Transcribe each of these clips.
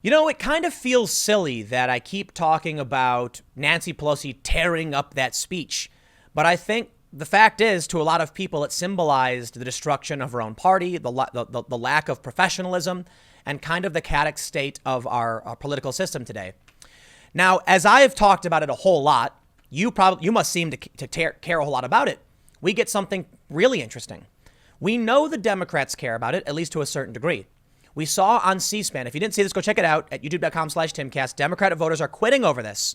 You know, it kind of feels silly that I keep talking about Nancy Pelosi tearing up that speech. But I think the fact is, to a lot of people, it symbolized the destruction of her own party, the lack of professionalism, and kind of the chaotic state of our political system today. Now, as I have talked about it a whole lot, you must seem to care a whole lot about it. We get something really interesting. We know the Democrats care about it, at least to a certain degree. We saw on C-SPAN, if you didn't see this, go check it out at youtube.com/Timcast. Democratic voters are quitting over this,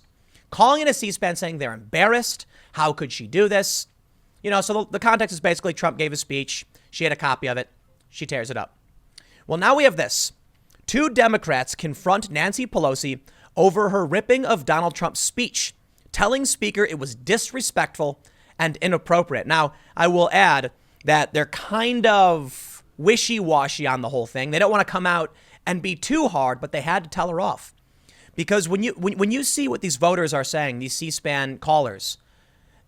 calling it a C-SPAN, saying they're embarrassed. How could she do this? You know, so the context is basically Trump gave a speech. She had a copy of it. She tears it up. Well, now we have this. Two Democrats confront Nancy Pelosi over her ripping of Donald Trump's speech, telling Speaker it was disrespectful and inappropriate. Now, I will add that they're kind of wishy-washy on the whole thing. They don't want to come out and be too hard, but they had to tell her off. Because when you see what these voters are saying, these C-SPAN callers,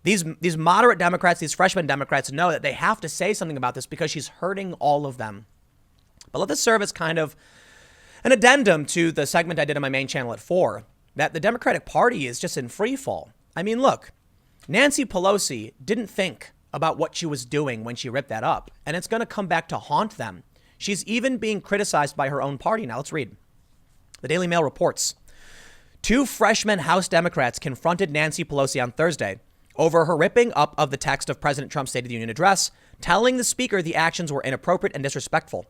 these moderate Democrats, these freshman Democrats know that they have to say something about this because she's hurting all of them. But let this serve as kind of an addendum to the segment I did on my main channel at 4, that the Democratic Party is just in free fall. I mean, look, Nancy Pelosi didn't think about what she was doing when she ripped that up, and it's going to come back to haunt them. She's even being criticized by her own party. Now let's read. The Daily Mail reports, two freshman House Democrats confronted Nancy Pelosi on Thursday over her ripping up of the text of President Trump's State of the Union address, telling the speaker the actions were inappropriate and disrespectful.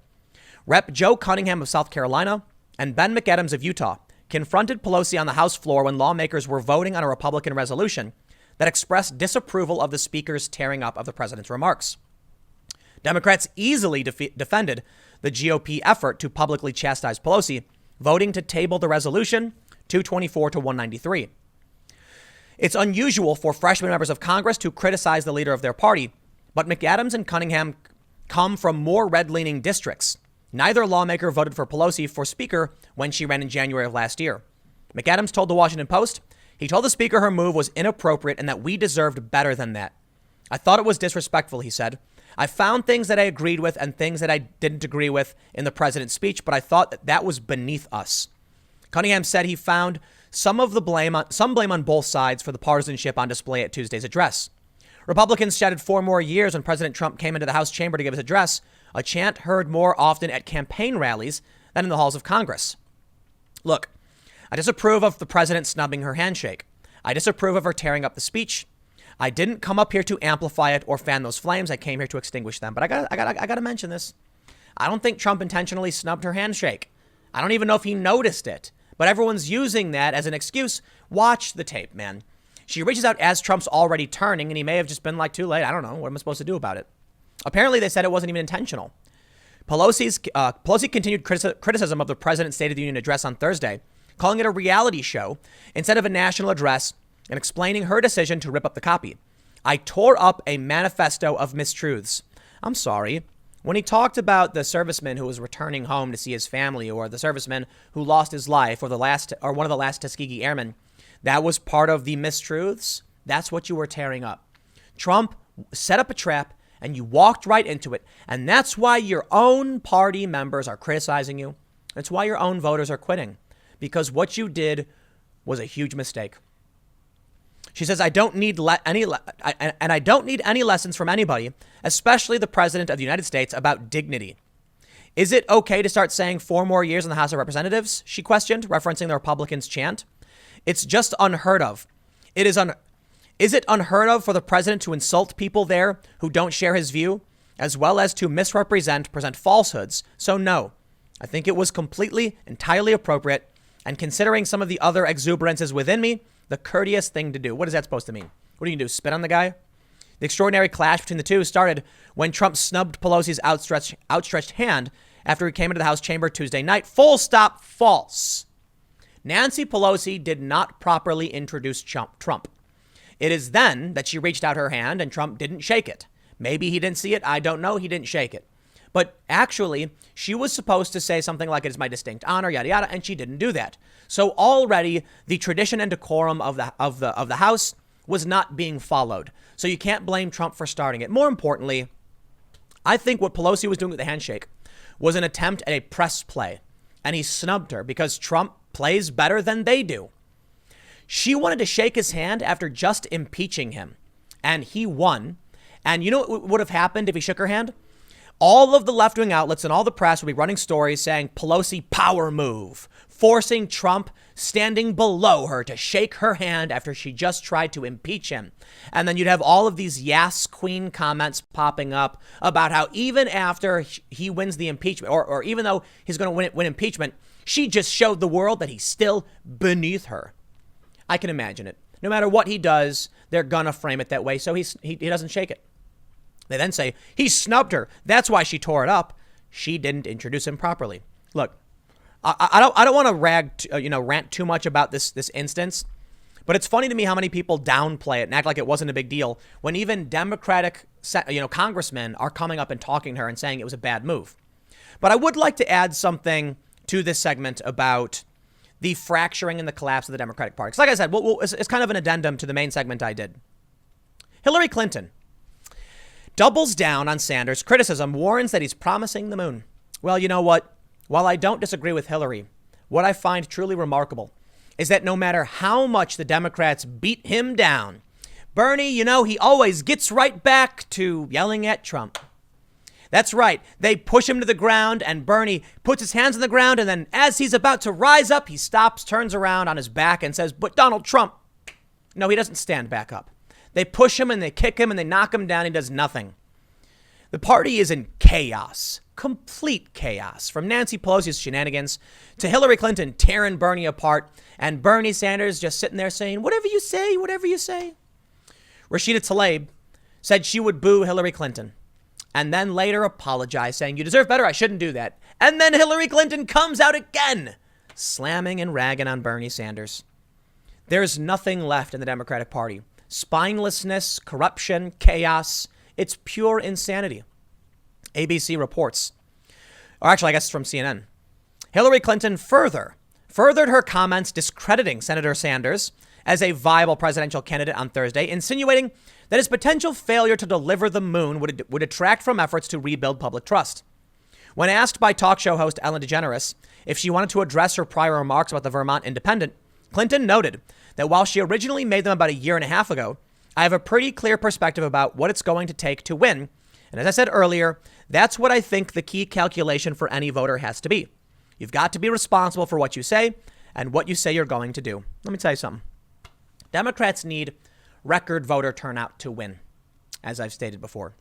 Rep. Joe Cunningham of South Carolina and Ben McAdams of Utah confronted Pelosi on the House floor when lawmakers were voting on a Republican resolution that expressed disapproval of the speaker's tearing up of the president's remarks. Democrats easily defended the GOP effort to publicly chastise Pelosi, voting to table the resolution 224 to 193. It's unusual for freshman members of Congress to criticize the leader of their party, but McAdams and Cunningham come from more red-leaning districts. Neither lawmaker voted for Pelosi for speaker when she ran in January of last year. McAdams told the Washington Post, he told the speaker her move was inappropriate and that we deserved better than that. I thought it was disrespectful, he said. I found things that I agreed with and things that I didn't agree with in the president's speech, but I thought that was beneath us. Cunningham said he found some blame on both sides for the partisanship on display at Tuesday's address. Republicans shouted 4 more years when President Trump came into the House chamber to give his address, a chant heard more often at campaign rallies than in the halls of Congress. Look, I disapprove of the president snubbing her handshake. I disapprove of her tearing up the speech. I didn't come up here to amplify it or fan those flames. I came here to extinguish them. But I got to mention this. I don't think Trump intentionally snubbed her handshake. I don't even know if he noticed it. But everyone's using that as an excuse. Watch the tape, man. She reaches out as Trump's already turning, and he may have just been like, too late. I don't know. What am I supposed to do about it? Apparently, they said it wasn't even intentional. Pelosi continued criticism of the president's State of the Union address on Thursday, calling it a reality show instead of a national address and explaining her decision to rip up the copy. I tore up a manifesto of mistruths. I'm sorry. When he talked about the serviceman who was returning home to see his family, or the serviceman who lost his life, or one of the last Tuskegee Airmen, that was part of the mistruths. That's what you were tearing up. Trump set up a trap and you walked right into it. And that's why your own party members are criticizing you. That's why your own voters are quitting. Because what you did was a huge mistake. She says, I don't need any lessons from anybody, especially the president of the United States, about dignity. Is it okay to start saying 4 more years in the House of Representatives? She questioned, referencing the Republicans' chant. It's just unheard of. Is it unheard of for the president to insult people there who don't share his view, as well as to present falsehoods? So no, I think it was entirely appropriate. And considering some of the other exuberances within me, the courteous thing to do. What is that supposed to mean? What are you going to do? Spit on the guy? The extraordinary clash between the two started when Trump snubbed Pelosi's outstretched hand after he came into the House chamber Tuesday night. Full stop, false. Nancy Pelosi did not properly introduce Trump. It is then that she reached out her hand and Trump didn't shake it. Maybe he didn't see it. I don't know. He didn't shake it. But actually, she was supposed to say something like, it is my distinct honor, yada, yada, and she didn't do that. So already the tradition and decorum of the House was not being followed. So you can't blame Trump for starting it. More importantly, I think what Pelosi was doing with the handshake was an attempt at a press play. and he snubbed her because Trump plays better than they do. She wanted to shake his hand after just impeaching him, and he won. And you know what would have happened if he shook her hand? All of the left-wing outlets and all the press would be running stories saying Pelosi power move, forcing Trump standing below her to shake her hand after she just tried to impeach him. And then you'd have all of these Yas Queen comments popping up about how even after he wins the impeachment, or even though he's going to win impeachment, she just showed the world that he's still beneath her. I can imagine it. No matter what he does, they're going to frame it that way, so he doesn't shake it. They then say, he snubbed her. That's why she tore it up. She didn't introduce him properly. Look, I don't want to rant too much about this instance, but it's funny to me how many people downplay it and act like it wasn't a big deal when even Democratic, congressmen are coming up and talking to her and saying it was a bad move. But I would like to add something to this segment about the fracturing and the collapse of the Democratic Party. Because like I said, it's kind of an addendum to the main segment I did. Hillary Clinton doubles down on Sanders' criticism, warns that he's promising the moon. Well, you know what? While I don't disagree with Hillary, what I find truly remarkable is that no matter how much the Democrats beat him down, Bernie, he always gets right back to yelling at Trump. That's right. They push him to the ground and Bernie puts his hands on the ground. And then as he's about to rise up, he stops, turns around on his back and says, but Donald Trump. No, he doesn't stand back up. They push him and they kick him and they knock him down. He does nothing. The party is in chaos, complete chaos, from Nancy Pelosi's shenanigans to Hillary Clinton tearing Bernie apart and Bernie Sanders just sitting there saying, whatever you say, whatever you say. Rashida Tlaib said she would boo Hillary Clinton and then later apologized, saying, you deserve better. I shouldn't do that. And then Hillary Clinton comes out again, slamming and ragging on Bernie Sanders. There's nothing left in the Democratic Party. Spinelessness, corruption, chaos. It's pure insanity. ABC reports, or actually, I guess it's from CNN. Hillary Clinton furthered her comments discrediting Senator Sanders as a viable presidential candidate on Thursday, insinuating that his potential failure to deliver the moon would detract from efforts to rebuild public trust. When asked by talk show host Ellen DeGeneres if she wanted to address her prior remarks about the Vermont Independent, Clinton noted that while she originally made them about a year and a half ago, I have a pretty clear perspective about what it's going to take to win. And as I said earlier, that's what I think the key calculation for any voter has to be. You've got to be responsible for what you say and what you say you're going to do. Let me tell you something. Democrats need record voter turnout to win, as I've stated before.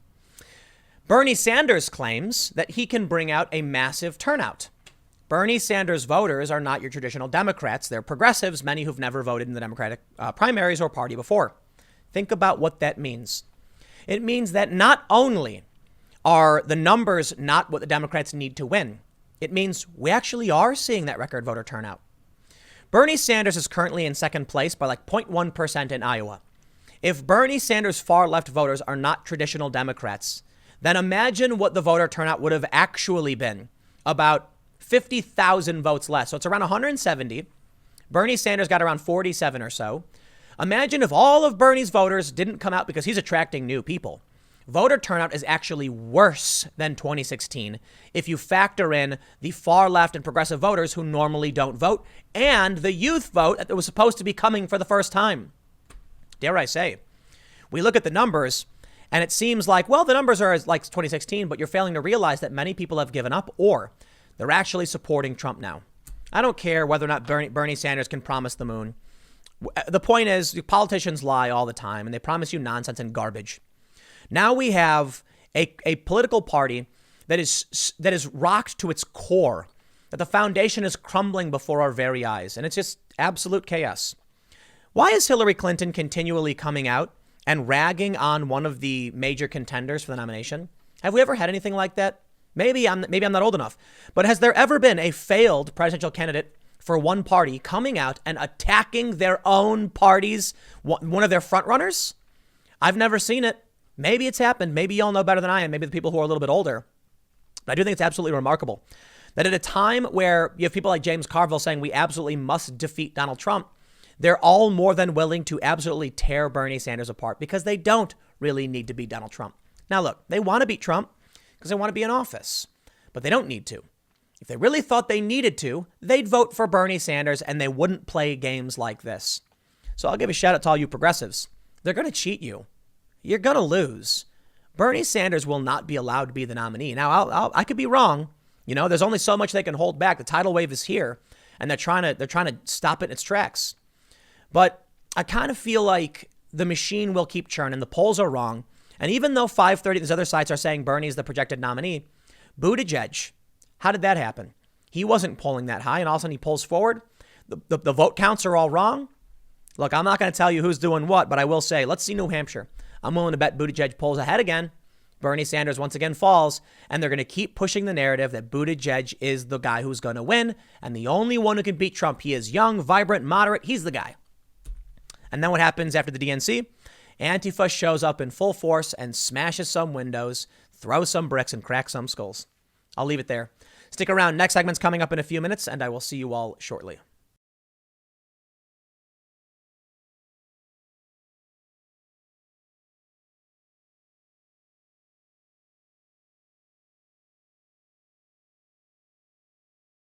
Bernie Sanders claims that he can bring out a massive turnout. Bernie Sanders voters are not your traditional Democrats. They're progressives, many who've never voted in the Democratic primaries or party before. Think about what that means. It means that not only are the numbers not what the Democrats need to win, it means we actually are seeing that record voter turnout. Bernie Sanders is currently in second place by like 0.1% in Iowa. If Bernie Sanders' far-left voters are not traditional Democrats, then imagine what the voter turnout would have actually been. About 50,000 votes less. So it's around 170. Bernie Sanders got around 47 or so. Imagine if all of Bernie's voters didn't come out because he's attracting new people. Voter turnout is actually worse than 2016 if you factor in the far left and progressive voters who normally don't vote and the youth vote that was supposed to be coming for the first time. Dare I say, we look at the numbers and it seems like, well, the numbers are like 2016, but you're failing to realize that many people have given up or they're actually supporting Trump now. I don't care whether or not Bernie Sanders can promise the moon. The point is, politicians lie all the time and they promise you nonsense and garbage. Now we have a political party that is rocked to its core, that the foundation is crumbling before our very eyes, and it's just absolute chaos. Why is Hillary Clinton continually coming out and ragging on one of the major contenders for the nomination? Have we ever had anything like that? Maybe I'm not old enough, but has there ever been a failed presidential candidate for one party coming out and attacking their own party's one of their frontrunners? I've never seen it. Maybe it's happened. Maybe y'all know better than I am. Maybe the people who are a little bit older. But I do think it's absolutely remarkable that at a time where you have people like James Carville saying we absolutely must defeat Donald Trump, they're all more than willing to absolutely tear Bernie Sanders apart because they don't really need to beat Donald Trump. Now, look, they want to beat Trump because they want to be in office, but they don't need to. If they really thought they needed to, they'd vote for Bernie Sanders and they wouldn't play games like this. So I'll give a shout out to all you progressives. They're going to cheat you. You're going to lose. Bernie Sanders will not be allowed to be the nominee. Now, I could be wrong. You know, there's only so much they can hold back. The tidal wave is here, and they're trying to stop it in its tracks. But I kind of feel like the machine will keep churning. The polls are wrong. And even though 530, these other sites are saying Bernie's the projected nominee, Buttigieg, how did that happen? He wasn't polling that high, and all of a sudden he pulls forward. The vote counts are all wrong. Look, I'm not going to tell you who's doing what, but I will say, let's see New Hampshire. I'm willing to bet Buttigieg pulls ahead again. Bernie Sanders once again falls, and they're going to keep pushing the narrative that Buttigieg is the guy who's going to win, and the only one who can beat Trump. He is young, vibrant, moderate. He's the guy. And then what happens after the DNC? Antifa shows up in full force and smashes some windows, throws some bricks, and cracks some skulls. I'll leave it there. Stick around. Next segment's coming up in a few minutes, and I will see you all shortly.